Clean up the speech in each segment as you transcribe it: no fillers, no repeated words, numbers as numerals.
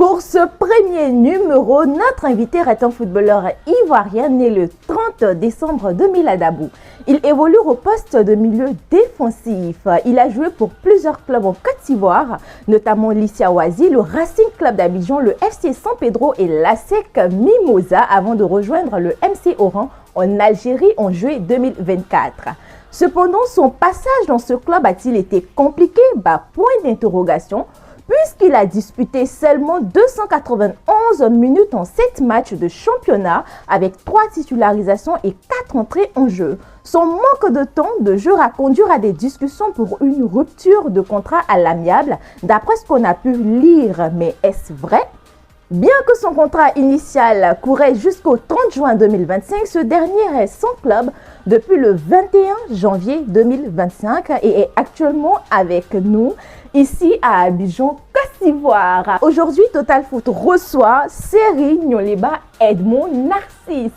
Pour ce premier numéro, notre invité est un footballeur ivoirien né le 30 décembre 2000 à Dabou. Il évolue au poste de milieu défensif. Il a joué pour plusieurs clubs en Côte d'Ivoire, notamment l'Issia Ouazi, le Racing Club d'Abidjan, le FC San Pedro et l'ASEC Mimosa avant de rejoindre le MC Oran en Algérie en juillet 2024. Cependant, son passage dans ce club a-t-il été compliqué? Point d'interrogation. Puisqu'il a disputé seulement 291 minutes en 7 matchs de championnat avec 3 titularisations et 4 entrées en jeu. Son manque de temps de jeu a conduit à des discussions pour une rupture de contrat à l'amiable, d'après ce qu'on a pu lire. Mais est-ce vrai? Bien que son contrat initial courait jusqu'au 30 juin 2025, ce dernier est sans club depuis le 21 janvier 2025 et est actuellement avec nous ici à Abidjan, Côte d'Ivoire. Aujourd'hui, Total Foot reçoit Seri Nyoleba Edmond Narcisse.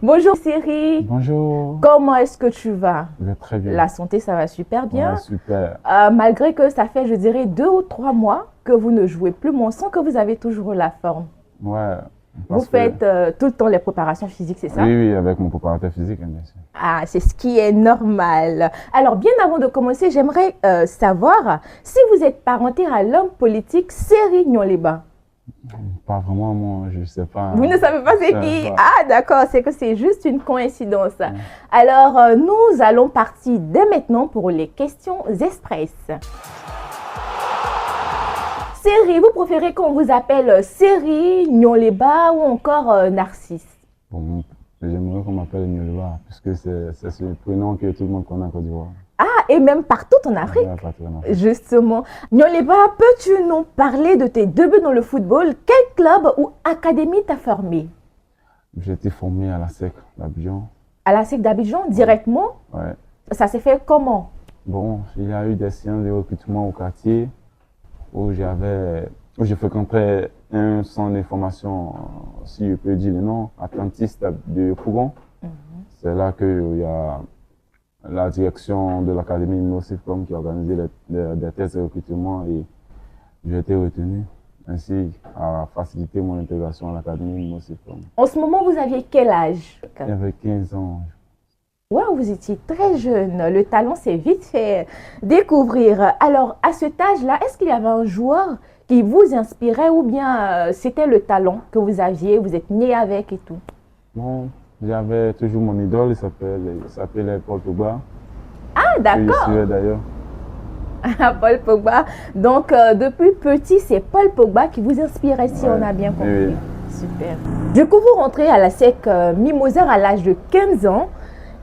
Bonjour Seri. Bonjour. Comment est-ce que tu vas? Je vais très bien. La santé, ça va super bien. Ouais, super. Malgré que ça fait, je dirais, 2 ou 3 mois que vous ne jouez plus, mais on sent que vous avez toujours la forme. Ouais. Vous faites tout le temps les préparations physiques, c'est ça? Oui, avec mon préparateur physique, bien sûr. Ah, c'est ce qui est normal. Alors, bien avant de commencer, j'aimerais savoir si vous êtes parenté à l'homme politique Seri Nyoleba. Pas vraiment, moi, je ne sais pas. Vous ne savez pas c'est qui? Ah, d'accord, c'est que c'est juste une coïncidence. Ouais. Alors, nous allons partir dès maintenant pour les questions express. Seri, vous préférez qu'on vous appelle Seri, Nyoleba ou encore Narcisse? Bon, j'aimerais qu'on m'appelle Nyoleba, puisque c'est ce prénom que tout le monde connaît en Côte d'Ivoire. Ah, et même partout en Afrique? Ouais, partout en Afrique. Justement. Nyoleba, peux-tu nous parler de tes débuts dans le football? Quel club ou académie t'a formé? J'ai été formé à la SEC d'Abidjan. À la SEC d'Abidjan, directement? Ouais. Ça s'est fait comment? Bon, il y a eu des séances de recrutement au quartier où je fréquentais un centre d'information, si je peux dire le nom, Atlantis de Pougon. C'est là qu'il y a la direction de l'académie Imnosifcom qui a organisé des tests de recrutement et j'ai été retenu, ainsi à faciliter mon intégration à l'académie Imnosifcom. En ce moment, vous aviez quel âge? J'avais 15 ans. Wow, vous étiez très jeune. Le talent s'est vite fait découvrir. Alors, à cet âge-là, est-ce qu'il y avait un joueur qui vous inspirait ou bien c'était le talent que vous aviez, vous êtes né avec et tout? Bon, j'avais toujours mon idole, il s'appelait Paul Pogba. Ah, d'accord. Je suivais d'ailleurs. Paul Pogba. Donc, depuis petit, c'est Paul Pogba qui vous inspirait, si on a bien compris. Oui. Super. Du coup, vous rentrez à la SEC Mimosa à l'âge de 15 ans.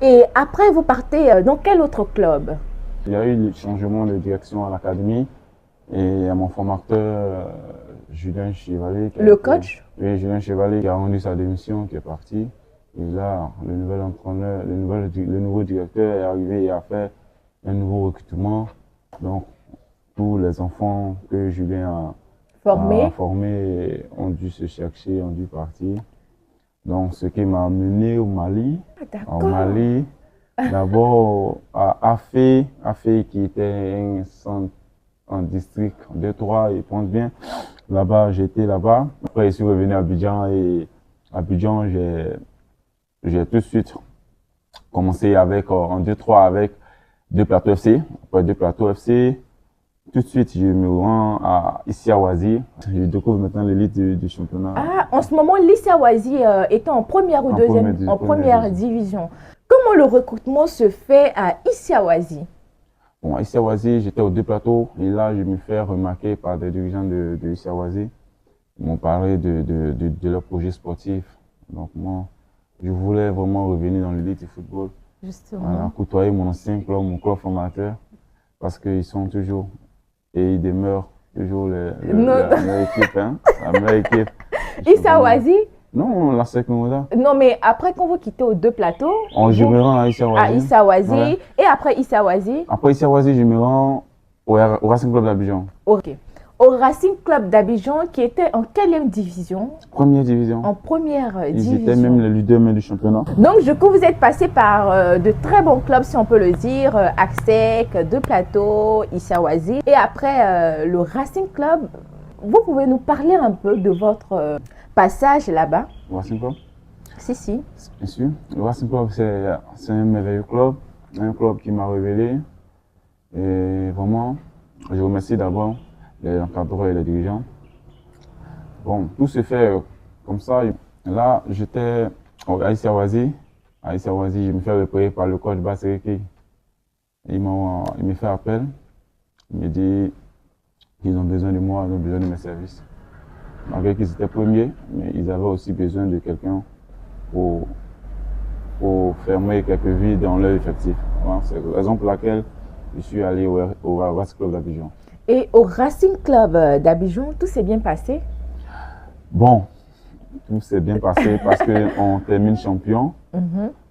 Et après, vous partez dans quel autre club? Il y a eu le changement de direction à l'académie et à mon formateur, Julien Chevalier. Le coach? Oui, Julien Chevalier qui a rendu sa démission, qui est parti. Et là, le nouvel entraîneur, le nouveau directeur est arrivé et a fait un nouveau recrutement. Donc, tous les enfants que Julien a formés ont dû se chercher, ont dû partir. Donc, ce qui m'a amené au Mali. Au Mali, d'abord à Afé qui était un centre, un district de 3 et pense bien. Là-bas, j'étais là-bas. Après, je suis revenu à Abidjan et à Abidjan, j'ai tout de suite commencé avec, en 2-3 avec 2 plateaux FC. Après 2 plateaux FC, tout de suite, je me rends à l'Issia Ouazi. Je découvre maintenant l'élite du championnat. Ah, en ce moment, l'Issia Ouazi est en première ou deuxième? En première division. Comment le recrutement se fait à Issia Ouazi? Bon, à Issia Ouazi, j'étais aux 2 plateaux et là, je me fais remarquer par des dirigeants de Issia Ouazi. Ils m'ont parlé de leur projet sportif. Donc moi, je voulais vraiment revenir dans l'élite du football. Justement. Voilà, côtoyer mon ancien club, mon club formateur, parce qu'ils sont toujours et ils demeurent toujours la meilleure équipe. Hein, la meilleure équipe. Issia Ouazi? Non, la SEC Mimosa. Non, mais après, quand vous quittez aux 2 plateaux, je me rends à Issia Ouazi. À Issia Ouazi. Ouais. Et après Issia Ouazi? Après Issia Ouazi, je me rends au Racing Club d'Abidjan. Ok. au Racing Club d'Abidjan qui était en quelle division? Première division. En première Ils division. étaient même les leaders du championnat. Donc, du coup, vous êtes passé par de très bons clubs, si on peut le dire, Axec, De Plateau, Issawazi. Et après, le Racing Club, vous pouvez nous parler un peu de votre passage là-bas? Le Racing Club? Si. Bien sûr. Le Racing Club, c'est un merveilleux club. Un club qui m'a révélé. Et vraiment, je remercie d'abord les encadreurs et les dirigeants. Bon, tout se fait comme ça. Là, j'étais à Issawazi. À Issawazi, je me fais repérer par le coach Basereki. Il m'a fait appel. Il m'a dit qu'ils ont besoin de moi, ils ont besoin de mes services. Malgré qu'ils étaient premiers, mais ils avaient aussi besoin de quelqu'un pour fermer quelques vides dans leur effectif. Voilà, c'est la raison pour laquelle je suis allé au Racing Club d'Abidjan. Et au Racing Club d'Abidjan, tout s'est bien passé? Bon, tout s'est bien passé parce qu'on termine champion.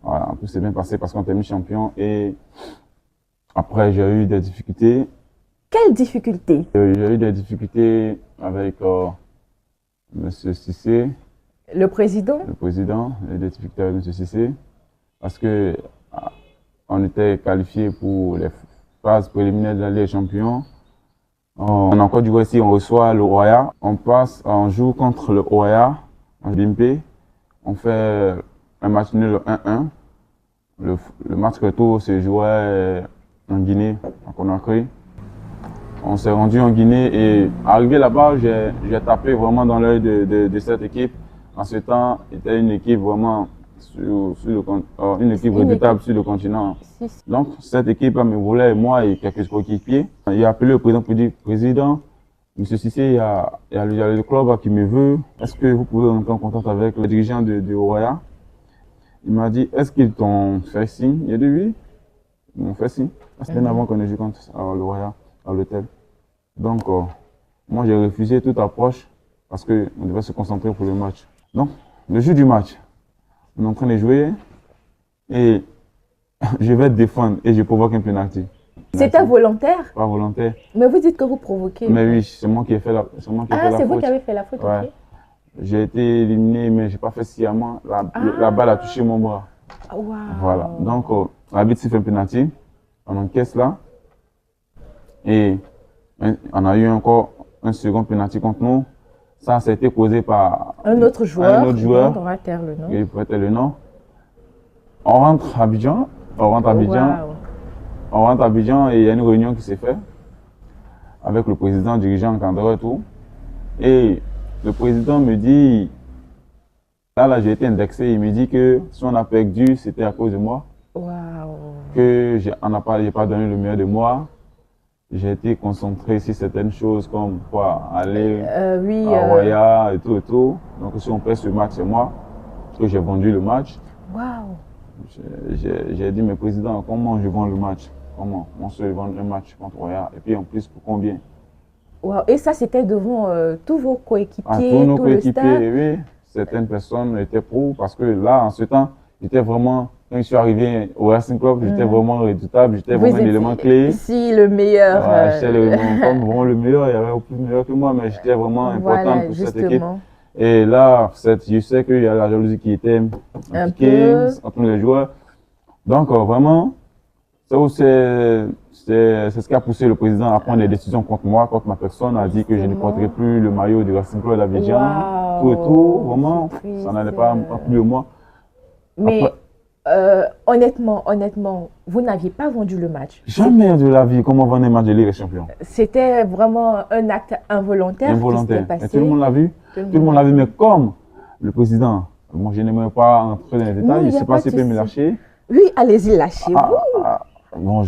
Voilà, tout s'est bien passé parce qu'on termine champion. Et après, j'ai eu des difficultés. Quelles difficultés? J'ai eu des difficultés avec M. Cissé. Le président? Le président, j'ai eu des difficultés avec M. Cissé. Parce que on était qualifié pour les phases préliminaires de la Ligue des Champions. En Côte d'Ivoire ici, on reçoit le Roya. On joue contre le Roya en Bimpe. On fait un match nul 1-1. Le match retour se jouait en Guinée, en Conakry. On s'est rendu en Guinée et arrivé là-bas, j'ai tapé vraiment dans l'œil de cette équipe. En ce temps, c'était une équipe vraiment une équipe redoutable sur le continent. Donc, cette équipe me voulait, moi et quelques coéquipiers. Il a appelé le président pour dire, président, M. Cissé, il y a le club qui me veut. Est-ce que vous pouvez entrer en contact avec le dirigeant de Roya? Il m'a dit, est-ce qu'ils t'ont fait signe? Il a dit oui. Ils m'ont fait signe. C'était avant qu'on ait joué contre le Roya, à l'hôtel. Donc, moi, j'ai refusé toute approche parce qu'on devait se concentrer pour le match. Donc, le jour du match, on est en train de jouer et je vais défendre et je provoque un penalty. C'était volontaire? Pas volontaire. Mais vous dites que vous provoquez. Mais oui, c'est moi qui ai fait la faute. Ah, c'est vous qui avez fait la faute, ouais. Ok. J'ai été éliminé, mais je n'ai pas fait sciemment. La balle a touché mon bras. Wow. Voilà. Donc, l'arbitre s'est fait un penalty. On encaisse là. Et on a eu encore un second penalty contre nous. Ça a été causé par un autre joueur. On va taire le nom. Il pourrait taire le nom. On rentre à Abidjan. On rentre à Abidjan et il y a une réunion qui s'est faite avec le président, dirigeant, encadreur et tout. Et le président me dit, là j'ai été indexé, il me dit que si on a perdu, c'était à cause de moi. Wow. Que j'ai pas donné le meilleur de moi. J'ai été concentré sur certaines choses comme quoi aller à Roya et tout. Donc si on perd ce match, c'est moi que j'ai vendu le match. Wow. J'ai dit, mais président, comment je vends le match? Comment on se vend un match contre Roya? Et puis en plus, pour combien? Wow. Et ça, c'était devant tous vos coéquipiers, tous nos coéquipiers, oui. Certaines personnes étaient pour parce que là, en ce temps, j'étais vraiment... Quand je suis arrivé au Racing Club, j'étais vraiment redoutable, j'étais vraiment un élément clé. Si, le meilleur. J'étais vraiment le meilleur, il y avait plus meilleur que moi, mais j'étais vraiment important pour cette équipe. Et là, je sais qu'il y a la jalousie qui était impliquée entre les joueurs. Donc, vraiment, c'est ce qui a poussé le président à prendre des décisions contre moi, contre ma personne, a dit que je ne porterai plus le maillot du Racing Club d'Abidjan, tout et tout, vraiment, ça n'allait pas plus de moi. Mais honnêtement, vous n'aviez pas vendu le match. Jamais de la vie, comment vendre un match de Ligue des Champions? C'était vraiment un acte involontaire. Involontaire. Et tout le monde l'a vu. Tout le monde l'a vu, mais comme le président, moi je n'aimerais pas entrer dans les détails, je ne sais pas s'il peut me lâcher. Oui, allez-y, lâchez-vous. Bon,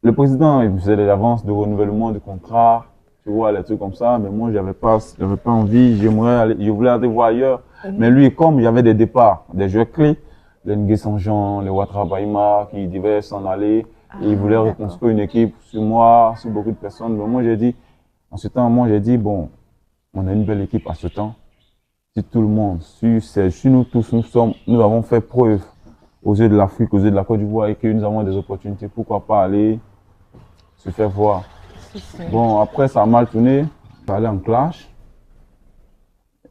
le président, il faisait des avances de renouvellement de contrat, tu vois, les trucs comme ça, mais moi, j'avais pas envie, je voulais aller voir ailleurs. Mais lui, comme il y avait des départs, des joueurs clés, les Ngué Saint-Jean, les Ouattara Baïma, qui devaient s'en aller, et il voulait reconstruire une équipe sur moi, sur beaucoup de personnes. Donc moi, j'ai dit, bon, on a une belle équipe à ce temps. Si tout le monde, si nous tous, nous avons fait preuve aux yeux de l'Afrique, aux yeux de la Côte d'Ivoire et que nous avons des opportunités, pourquoi pas aller se faire voir. souci. Bon, après, ça a mal tourné. Ça allait en clash.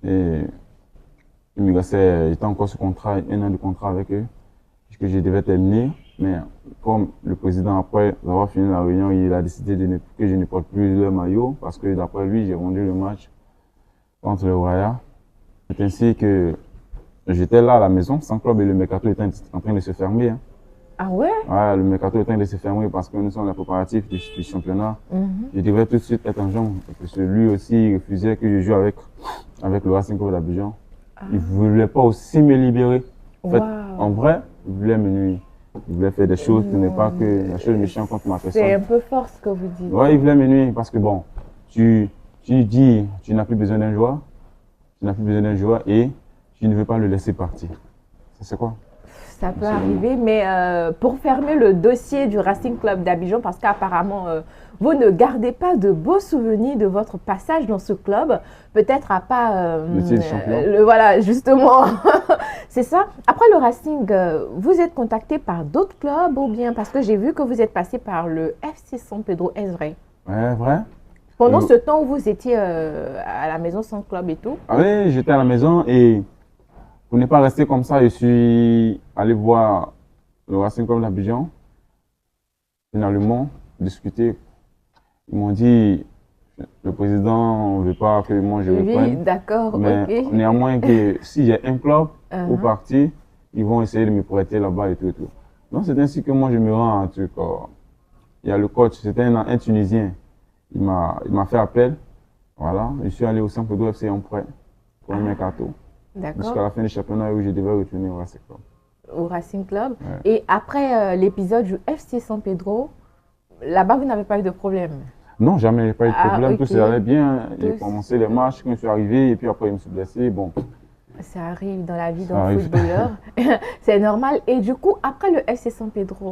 Et il me restait, j'étais encore sous contrat, 1 an de contrat avec eux, puisque je devais terminer. Mais comme le président, après avoir fini la réunion, il a décidé que je ne porte plus le maillot, parce que d'après lui, j'ai rendu le match contre le Raya. C'est ainsi que j'étais là à la maison, sans club, et le mercato était en train de se fermer. Hein. Ah ouais? Ouais, le mercato est en train de se fermer parce que nous sommes les préparatifs du championnat. Je devais tout de suite être en jambe, parce que lui aussi, il refusait que je joue avec le Racing Club d'Abidjan. Il ne voulait pas aussi me libérer. En fait, en vrai, il voulait me nuire. Il voulait faire des choses qui n'est pas que la chose méchante contre ma personne. C'est un peu fort ce que vous dites. Ouais, il voulait me nuire parce que bon, tu dis, tu n'as plus besoin d'un joueur, et tu ne veux pas le laisser partir. C'est quoi? Ça peut arriver, mais pour fermer le dossier du Racing Club d'Abidjan, parce qu'apparemment, vous ne gardez pas de beaux souvenirs de votre passage dans ce club, peut-être à pas... voilà, justement, c'est ça. Après le Racing, vous êtes contacté par d'autres clubs ou bien parce que j'ai vu que vous êtes passé par le FC San Pedro, est-ce vrai? Ouais, vrai. Pendant ce temps où vous étiez à la maison sans club et tout? Ah oui, j'étais à la maison et pour ne pas rester comme ça, je suis allé voir le Racing Club d'Abidjan, finalement, discuter. Ils m'ont dit, le président ne veut pas que moi je reprenne. Oui, d'accord, mais ok. néanmoins, que si j'ai un club pour partir, ils vont essayer de me prêter là-bas et tout. Donc c'est ainsi que moi je me rends à un truc. Il y a le coach, c'était un Tunisien. Il m'a fait appel. Voilà, je suis allé au San Pedro FC en prêt pour un mercato. Jusqu'à la fin du championnat où je devais retourner au Racing Club. Au Racing Club. Ouais. Et après l'épisode du FC San Pedro, là-bas, vous n'avez pas eu de problème? Non, jamais, pas eu de problème. Okay. Tout allait bien. J'ai commencé les matchs quand je suis arrivé et puis après, je me suis blessé. Bon. Ça arrive dans la vie d'un footballeur. C'est normal. Et du coup, après le FC San Pedro,